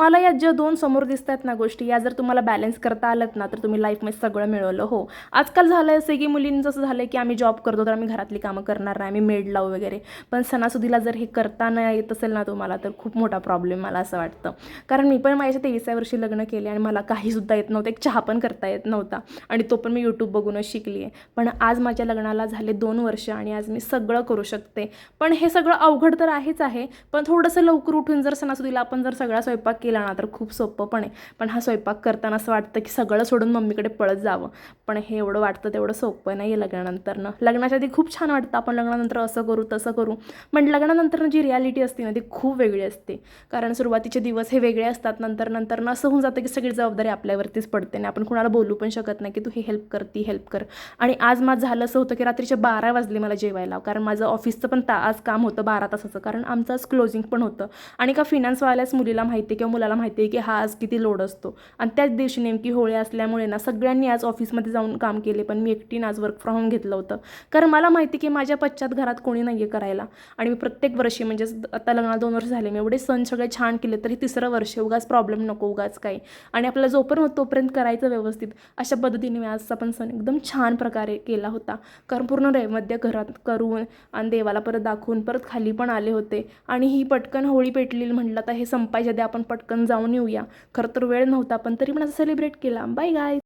मला या ज्या 2 समोर दिसत आहेत ना गोष्टी, या जर तुम्हाला बॅलन्स करता आल्यात ना, तर तुम्ही लाईफमध्ये सगळं मिळवलं. हो, आजकाल झालं आहे असं की मुलींचं असं झालं की आम्ही जॉब करतो, तर आम्ही घरातली कामं करणार नाही, आम्ही मेड लावू वगैरे. पण सणासुदीला जर हे करता नाही येत असेल ना तुम्हाला, तर खूप मोठा प्रॉब्लेम मला असं वाटतं. कारण मी पण माझ्या 23व्या वर्षी लग्न केले आणि मला काहीसुद्धा येत नव्हतं. एक चहा पण करता येत नव्हता आणि तो पण मी YouTube बघूनच शिकली आहे. पण आज माझ्या लग्नाला झाले 2 वर्ष आणि आज मी सगळं करू शकते. पण हे सगळं अवघड तर आहेच आहे, पण थोडंसं लवकर उठून जर सणासुदीला आपण जर सगळा स्वयंपाक केला ना, तर खूप सोपं पण आहे. पण हा स्वयंपाक करताना असं वाटतं की सगळं सोडून मम्मीकडे पळत जावं. पण हे एवढं वाटतं तेवढं सोपं नाही आहे लग्नानंतरनं. लग्नाच्या आधी खूप छान वाटतं, आपण लग्नानंतर असं करू, तसं करू. पण लग्नानंतरनं जी रिॲलिटी असते ना, ती खूप वेगळी असते. कारण सुरुवातीचे दिवस हे वेगळे असतात. नंतर असं होऊन जातं की सगळी जबाबदारी आपल्यावरतीच पडते आणि आपण कुणाला बोलू पण शकत नाही की तू हे हेल्प कर, ती हेल्प कर. आणि आज माझं झालं असं होतं की रात्रीचे 12 वाजले मला जेवायला. कारण माझं ऑफिसचं पण आज काम होतं 12 तासाचं. कारण आमचं आज क्लोजिंग पण होतं. आणि का फिनान्सवाल्याच मुलीला माहिती आहे किंवा मुलाला माहिती आहे की हा आज किती लोड असतो. आणि त्याच दिवशी नेमकी होळी असल्यामुळे ना सगळ्यांनी आज ऑफिसमध्ये जाऊन काम केले, पण मी एकटीनं आज वर्क फ्रॉम होम घेतलं होतं. कारण मला माहिती की माझ्या पश्चात घरात कोणी नाही आहे करायला. आणि मी प्रत्येक वर्षी म्हणजे आता लग्नाला 2 वर्ष झाले, मी एवढे सण सगळे छान केले, तरी 3रं वर्ष उगाच प्रॉब्लेम नको, उगाच काही. आणि आपल्याला जोपर्यंत होतो तोपर्यंत करायचं व्यवस्थित. अशा पद्धतीने मी आजचा पण सण एकदम छान प्रकारे केला होता. कारण पूर्ण नैवेद्य घरात करून आणि देवाला परत दाखवून परत खाली पण आले होते. आणि ही पटकन होळी पेटलेली म्हटलं तर हे संपायच्या आधी आपण पटकन जाऊन येऊया. खरं तर वेळ नव्हता, पण तरी पण असं सेलिब्रेट केला. बाय गाय.